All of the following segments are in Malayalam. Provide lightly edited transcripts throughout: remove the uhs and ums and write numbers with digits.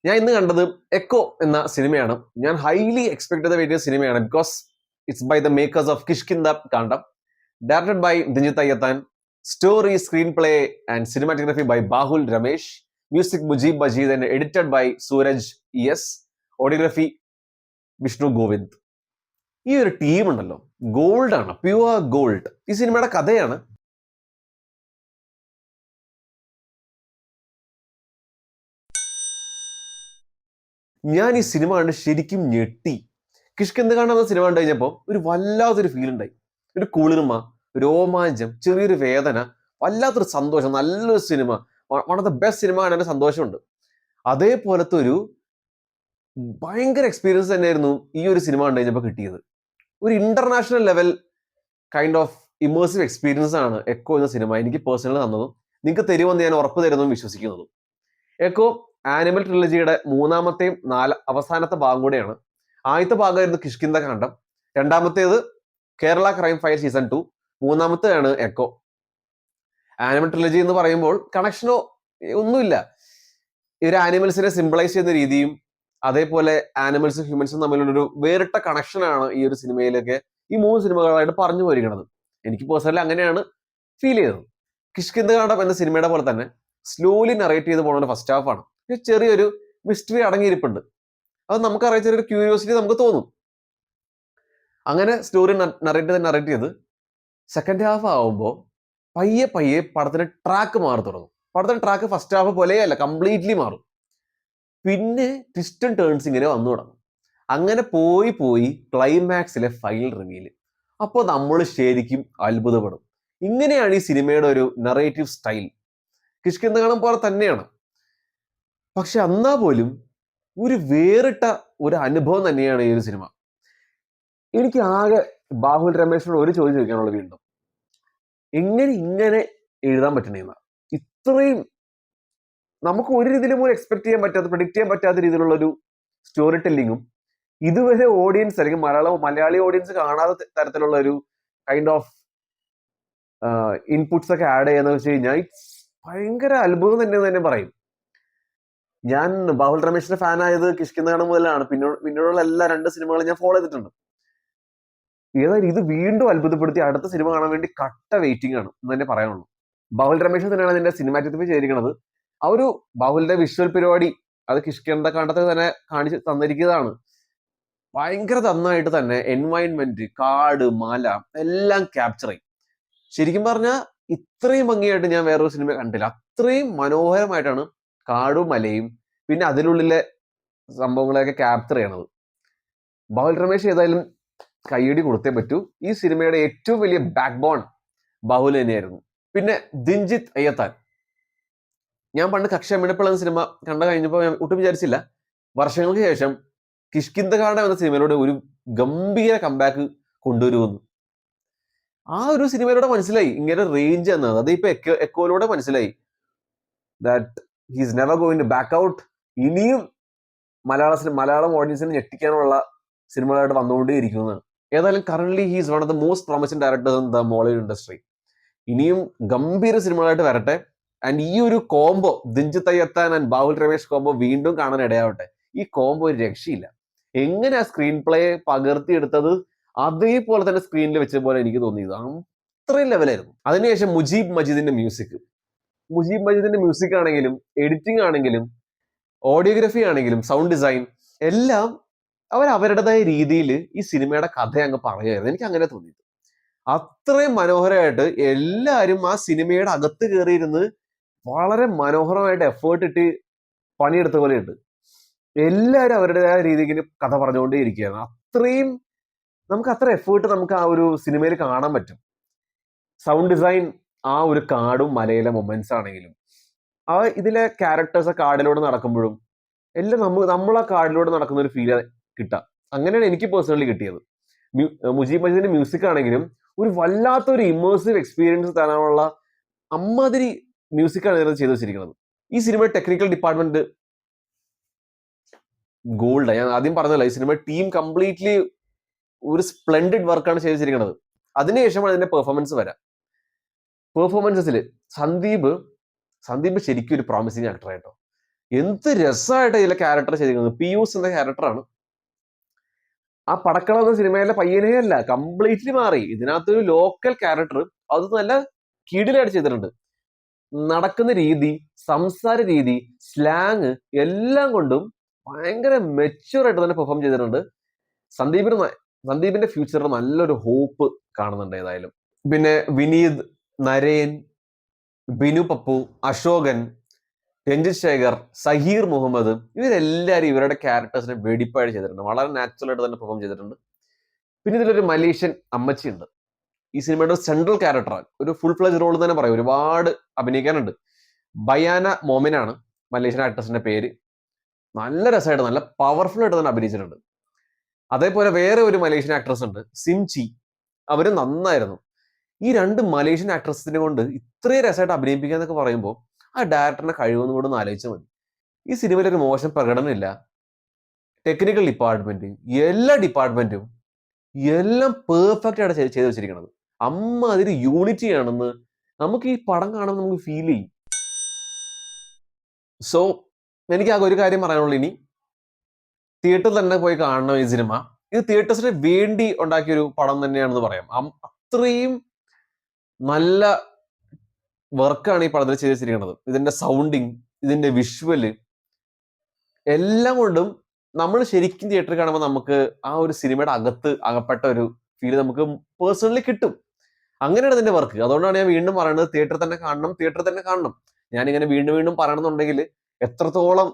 ഞാൻ ഇന്ന് കണ്ടത് എക്കോ എന്ന സിനിമയാണ്. ഞാൻ ഹൈലി എക്സ്പെക്ട് ചെയ്ത വലിയ സിനിമയാണ്. Because it's by the makers of Kishkindha Kaandam, directed by Dinjith Ayyathan, story, screenplay and cinematography by Bahul Ramesh, music Mujeeb Majeed and edited by Sooraj S, audiography Vishnu Govind. ഈ ഒരു ടീം ഉണ്ടല്ലോ, ഗോൾഡ് ആണ്, പ്യുവർ ഗോൾഡ്. ഈ സിനിമയുടെ കഥയാണ് ഞാൻ ഈ സിനിമ കണ്ട് ശരിക്കും ഞെട്ടി. കിഷ്കിന്ദ കാണുന്ന സിനിമ കണ്ടു കഴിഞ്ഞപ്പോൾ ഒരു വല്ലാത്തൊരു ഫീൽ ഉണ്ടായി. ഒരു കുളിർമ, രോമാഞ്ചം, ചെറിയൊരു വേദന, വല്ലാത്തൊരു സന്തോഷം. നല്ലൊരു cinema, one of the best cinema കാണാൻ സന്തോഷമുണ്ട്. അതേപോലത്തെ ഒരു ഭയങ്കര എക്സ്പീരിയൻസ് തന്നെയായിരുന്നു ഈ ഒരു സിനിമ കണ്ടു കഴിഞ്ഞപ്പോൾ കിട്ടിയത്. ഒരു international level kind of immersive experience ആണ് എക്കോ എന്ന സിനിമ എനിക്ക് പേഴ്സണലി തന്നതും നിങ്ങൾക്ക് തരുമെന്ന് ഞാൻ ഉറപ്പ് തരുന്നതും വിശ്വസിക്കുന്നതും. എക്കോ ആനിമൽ ട്രിലജിയുടെ മൂന്നാമത്തെയും അവസാനത്തെ ഭാഗം കൂടെയാണ്. ആദ്യത്തെ ഭാഗമായിരുന്നു കിഷ്കിന്ദ കാണ്ഡം, രണ്ടാമത്തേത് കേരള ക്രൈം ഫയൽ സീസൺ 2, മൂന്നാമത്തെയാണ് എക്കോ. ആനിമൽ ട്രിലജി എന്ന് പറയുമ്പോൾ കണക്ഷനോ ഒന്നുമില്ല. ഇവർ ആനിമൽസിനെ സിംബിളൈസ് ചെയ്യുന്ന രീതിയും അതേപോലെ ആനിമൽസും ഹ്യൂമൻസും തമ്മിലുള്ളൊരു വേറിട്ട കണക്ഷനാണ് ഈ ഒരു സിനിമയിലൊക്കെ ഈ 3 സിനിമകളായിട്ട് പറഞ്ഞു പോയിരിക്കുന്നത്. എനിക്ക് പേഴ്സണലി അങ്ങനെയാണ് ഫീൽ ചെയ്തത്. കിഷ്കിന്ദ കാണ്ഡം എന്ന സിനിമയുടെ പോലെ തന്നെ സ്ലോലി നറേറ്റ് ചെയ്ത് പോകുന്ന ഒരു ഫസ്റ്റ് ഹാഫ് ആണ്. ചെറിയൊരു മിസ്റ്ററി അടങ്ങിയിരിപ്പുണ്ട്. അത് നമുക്കറിയാം, ചെറിയൊരു ക്യൂരിയോസിറ്റി നമുക്ക് തോന്നും. അങ്ങനെ സ്റ്റോറി നറേറ്റ് ചെയ്ത് സെക്കൻഡ് ഹാഫ് ആവുമ്പോൾ പയ്യെ പയ്യെ പടത്തിന്റെ ട്രാക്ക് മാറി തുടങ്ങും. പടത്തിന്റെ ട്രാക്ക് ഫസ്റ്റ് ഹാഫ് പോലെയല്ല, കംപ്ലീറ്റ്ലി മാറും. പിന്നെ ട്വിസ്റ്റ് ആൻഡ് ടേൺസ് ഇങ്ങനെ വന്നു തുടങ്ങും. അങ്ങനെ പോയി പോയി ക്ലൈമാക്സിലെ ഫൈനൽ റിവീൽ. അപ്പോൾ നമ്മൾ ശരിക്കും അത്ഭുതപ്പെടും. ഇങ്ങനെയാണ് ഈ സിനിമയുടെ ഒരു നറേറ്റീവ് സ്റ്റൈൽ. കിഷ്കിന്ദ കാണ്ഡം പോലെ തന്നെയാണ്. പക്ഷെ എന്നാ പോലും ഒരു വേറിട്ട ഒരു അനുഭവം തന്നെയാണ് ഈ ഒരു സിനിമ. എനിക്ക് ആകെ ബാഹുൽ രമേശിനോട് ഒരു ചോദ്യം ചോദിക്കാനുള്ളത്, വീണ്ടും എങ്ങനെ ഇങ്ങനെ എഴുതാൻ പറ്റണേന്ന? ഇത്രയും നമുക്ക് ഒരു രീതിയിലും പോലും എക്സ്പെക്ട് ചെയ്യാൻ പറ്റാത്ത, പ്രെഡിക്റ്റ് ചെയ്യാൻ പറ്റാത്ത രീതിയിലുള്ള ഒരു സ്റ്റോറി ടെല്ലിങ്ങും ഇതുവരെ ഓഡിയൻസ് അല്ലെങ്കിൽ മലയാളി ഓഡിയൻസ് കാണാത്ത തരത്തിലുള്ള ഒരു കൈൻഡ് ഓഫ് ഇൻപുട്സ് ഒക്കെ ആഡ് ചെയ്യാന്ന് വെച്ച് കഴിഞ്ഞാൽ ഭയങ്കര അത്ഭുതം തന്നെ പറയും. ഞാൻ ബാഹുൽ രമേശിന്റെ ഫാൻ ആയത് കിഷ്കിന്ദ കാണ്ഡം മുതലാണ്. പിന്നീടുള്ള എല്ലാ 2 സിനിമകളും ഞാൻ ഫോളോ ചെയ്തിട്ടുണ്ട്. ഏതായാലും ഇത് വീണ്ടും അത്ഭുതപ്പെടുത്തി അടുത്ത സിനിമ കാണാൻ വേണ്ടി കട്ട വെയിറ്റിംഗ് ആണ് എന്ന് തന്നെ പറയാനുള്ളൂ. ബാഹുൽ രമേശ് തന്നെയാണ് അതിന്റെ സിനിമാറ്റോഗ്രഫി ചെയ്തിരിക്കുന്നത്. ആ ഒരു ബാഹുലിന്റെ വിഷ്വൽ പരിപാടി അത് കിഷ്കിന്ദ കാണ്ഡത്തിൽ തന്നെ കാണിച്ച് തന്നിരിക്കുന്നതാണ്. ഭയങ്കര നന്നായിട്ട് തന്നെ എൻവയൺമെന്റ്, കാട്, മല എല്ലാം ക്യാപ്ചർ ചെയ്യും. ശരിക്കും പറഞ്ഞാൽ ഇത്രയും ഭംഗിയായിട്ട് ഞാൻ വേറൊരു സിനിമ കണ്ടില്ല. അത്രയും മനോഹരമായിട്ടാണ് കാടും മലയും പിന്നെ അതിനുള്ളിലെ സംഭവങ്ങളെയൊക്കെ ക്യാപ്ചർ ചെയ്യണത്. ബാഹുൽ രമേശ് ഏതായാലും കയ്യടി കൊടുത്തേ പറ്റൂ. ഈ സിനിമയുടെ ഏറ്റവും വലിയ ബാക്ക് ബോൺ ബാഹുൽ തന്നെയായിരുന്നു. പിന്നെ ദിഞ്ജിത്ത് അയ്യത്താൻ. ഞാൻ പണ്ട് കക്ഷമിണപ്പിൾ എന്ന സിനിമ കണ്ടു കഴിഞ്ഞപ്പോൾ ഞാൻ ഒട്ടും വിചാരിച്ചില്ല വർഷങ്ങൾക്ക് ശേഷം കിഷ്കിന്ദ കാണ്ഡം എന്ന സിനിമയിലൂടെ ഒരു ഗംഭീര കംബാക്ക് കൊണ്ടുവരുമെന്ന്. ആ ഒരു സിനിമയിലൂടെ മനസ്സിലായി ഇങ്ങനെ റേഞ്ച് എന്നത്. അത് ഇപ്പൊ എക്കോയിലൂടെ മനസ്സിലായി that he's never going to back out. ഇനിയും മലയാളം ഓഡിയൻസിനെ ഞെട്ടിക്കാനുള്ള സിനിമകളായിട്ട് വന്നുകൊണ്ടേയിരിക്കുന്നതാണ്. ഏതായാലും current he's one of the most promising directors in the Mollywood industry. ഇനിയും ഗംഭീര സിനിമകളായിട്ട് വരട്ടെ. ആൻഡ് ഈ ഒരു combo, Dinjith Ayyathan and Bahul Ramesh combo വീണ്ടും കാണാൻ ഇടയാവട്ടെ. ഈ കോംബോ ഒരു രക്ഷയില്ല. എങ്ങനെ ആ സ്ക്രീൻ പ്ലേ പകർത്തിയെടുത്തത് അതേപോലെ തന്നെ സ്ക്രീനിൽ വെച്ച പോലെ എനിക്ക് തോന്നിയത്. അത്രയും ലെവലായിരുന്നു. അതിനുശേഷം മുജീബ് മജീദിന്റെ മ്യൂസിക് ആണെങ്കിലും എഡിറ്റിംഗ് ആണെങ്കിലും ഓഡിയോഗ്രഫി ആണെങ്കിലും സൗണ്ട് ഡിസൈൻ എല്ലാം അവരുടേതായ രീതിയിൽ ഈ സിനിമയുടെ കഥ അങ്ങ് പറയുമായിരുന്നു. എനിക്ക് അങ്ങനെ തോന്നിയത്. അത്രയും മനോഹരമായിട്ട് എല്ലാവരും ആ സിനിമയുടെ അകത്ത് കയറിയിരുന്ന് വളരെ മനോഹരമായിട്ട് എഫേർട്ട് ഇട്ട് പണിയെടുത്ത പോലെ ഉണ്ട്. എല്ലാവരും അവരുടേതായ രീതിക്ക് കഥ പറഞ്ഞുകൊണ്ടേ ഇരിക്കുകയാണ്. അത്രയും നമുക്ക് അത്ര എഫേർട്ട് നമുക്ക് ആ ഒരു സിനിമയിൽ കാണാൻ പറ്റും. സൗണ്ട് ഡിസൈൻ, ആ ഒരു കാടും മലയിലെ മൊമെന്റ്സ് ആണെങ്കിലും ആ ഇതിലെ ക്യാരക്ടേഴ്സ് കാടിലൂടെ നടക്കുമ്പോഴും എല്ലാം നമ്മൾ ആ കാടിലൂടെ നടക്കുന്ന ഒരു ഫീൽ കിട്ടാം. അങ്ങനെയാണ് എനിക്ക് പേഴ്സണലി കിട്ടിയത്. മുജീബ് മജീദിന്റെ മ്യൂസിക് ആണെങ്കിലും ഒരു വല്ലാത്തൊരു ഇമേഴ്സീവ് എക്സ്പീരിയൻസ് തരാനുള്ള അമ്മാതിരി മ്യൂസിക്കാണ് ഇതിനകത്ത് ചെയ്തു വെച്ചിരിക്കുന്നത്. ഈ സിനിമ ടെക്നിക്കൽ ഡിപ്പാർട്ട്മെന്റ് ഗോൾഡ്. ഞാൻ ആദ്യം പറഞ്ഞല്ലോ, ഈ സിനിമ ടീം കംപ്ലീറ്റ്ലി ഒരു സ്പ്ലെൻഡിഡ് വർക്കാണ് ചെയ്തിരിക്കുന്നത്. അതിനുശേഷമാണ് അതിന്റെ പെർഫോമൻസ് വരാം. പെർഫോമൻസസിൽ സന്ദീപ് ശരിക്കും ഒരു പ്രോമിസിങ് ആക്ടർ ആയിട്ടോ. എന്ത് രസമായിട്ട് ഇതിലെ ക്യാരക്ടർ ചെയ്തിരിക്കുന്നത്. പിയൂസ് എന്ന ക്യാരക്ടറാണ്. ആ പടക്കളം എന്ന സിനിമയിലെ പയ്യനേ അല്ല, കംപ്ലീറ്റ്ലി മാറി. ഇതിനകത്തൊരു ലോക്കൽ ക്യാരക്ടർ, അത് നല്ല കിടിലായിട്ട് ചെയ്തിട്ടുണ്ട്. നടക്കുന്ന രീതി, സംസാര രീതി, സ്ലാങ് എല്ലാം കൊണ്ടും ഭയങ്കര മെച്യൂർ ആയിട്ട് തന്നെ പെർഫോം ചെയ്തിട്ടുണ്ട്. സന്ദീപിന്റെ ഫ്യൂച്ചറിൽ നല്ലൊരു ഹോപ്പ് കാണുന്നുണ്ട് ഏതായാലും. പിന്നെ വിനീത്, നരേൻ, ബിനു പപ്പു, അശോകൻ, രഞ്ജിത് ശേഖർ, സഹീർ മുഹമ്മദ്, ഇവരെല്ലാവരും ഇവരുടെ ക്യാരക്ടേഴ്സിനെ വെടിപ്പായിട്ട് ചെയ്തിട്ടുണ്ട്. വളരെ നാച്ചുറൽ ആയിട്ട് തന്നെ പെർഫോം ചെയ്തിട്ടുണ്ട്. പിന്നെ ഇതിലൊരു മലേഷ്യൻ അമ്മച്ചി ഉണ്ട്. ഈ സിനിമയുടെ സെൻട്രൽ ക്യാരക്ടറാണ്, ഒരു ഫുൾ ഫ്ലെജ് റോൾ തന്നെ പറയും. ഒരുപാട് അഭിനയിക്കാനുണ്ട്. ബയാന മോമിനാണ് മലേഷ്യൻ ആക്ട്രസിന്റെ പേര്. നല്ല രസമായിട്ട്, നല്ല പവർഫുൾ ആയിട്ട് തന്നെ അഭിനയിച്ചിട്ടുണ്ട്. അതേപോലെ വേറെ ഒരു മലേഷ്യൻ ആക്ട്രസ് ഉണ്ട്, സിംചി. അവര് നന്നായിരുന്നു. ഈ രണ്ട് മലേഷ്യൻ ആക്ട്രസിനെ കൊണ്ട് ഇത്രയും രസമായിട്ട് അഭിനയിപ്പിക്കുക എന്നൊക്കെ പറയുമ്പോൾ ആ ഡയറക്ടറിന്റെ കഴിവൊന്നും കൂടെ ഒന്ന് ആലോചിച്ചാൽ മതി. ഈ സിനിമയിൽ ഒരു മോശം പ്രകടനമില്ല. ടെക്നിക്കൽ ഡിപ്പാർട്ട്മെന്റ്, എല്ലാ ഡിപ്പാർട്ട്മെന്റും എല്ലാം പെർഫെക്റ്റ് ആയിട്ട് ചെയ്തു വെച്ചിരിക്കുന്നത്. അമ്മ അതിൽ യൂണിറ്റി ആണെന്ന് നമുക്ക് ഈ പടം കാണുമ്പോൾ നമുക്ക് ഫീൽ ചെയ്യും. സോ എനിക്ക് ആകെ ഒരു കാര്യം പറയാനുള്ളൂ, ഇനി തിയേറ്ററിൽ തന്നെ പോയി കാണണം ഈ സിനിമ. ഇത് തിയേറ്റേഴ്സിന് വേണ്ടി ഉണ്ടാക്കിയൊരു പടം തന്നെയാണെന്ന് പറയാം. അത്രയും നല്ല വർക്കാണ് ഈ പടത്തിൽ ചെയ്തു വെച്ചിരിക്കുന്നത്. ഇതിന്റെ സൗണ്ടിങ്, ഇതിന്റെ വിഷ്വല് എല്ലാം കൊണ്ടും നമ്മൾ ശരിക്കും തിയേറ്ററിൽ കാണുമ്പോൾ നമുക്ക് ആ ഒരു സിനിമയുടെ അകപ്പെട്ട ഒരു ഫീൽ നമുക്ക് പേഴ്സണലി കിട്ടും. അങ്ങനെയാണ് ഇതിന്റെ വർക്ക്. അതുകൊണ്ടാണ് ഞാൻ വീണ്ടും പറയുന്നത്, തിയേറ്ററിൽ തന്നെ കാണണം. ഞാനിങ്ങനെ വീണ്ടും വീണ്ടും പറയണമെന്നുണ്ടെങ്കിൽ എത്രത്തോളം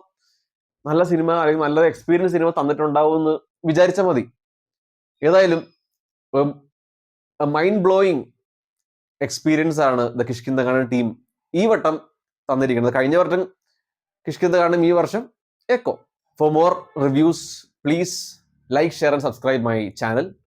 നല്ല സിനിമ അല്ലെങ്കിൽ നല്ല എക്സ്പീരിയൻസ് സിനിമ തന്നിട്ടുണ്ടാവും എന്ന് വിചാരിച്ചാൽ മതി. ഏതായാലും മൈൻഡ് ബ്ലോയിങ് എക്സ്പീരിയൻസ് ആണ് ദ കിഷ്കിന്ധകാണ്ഡം ടീം ഈ വട്ടം തന്നിരിക്കുന്നത്. കഴിഞ്ഞ വർഷം കിഷ്കിന്ധകാണ്ഡം, ഈ വർഷം Echo. For more reviews, please like, share and subscribe my channel.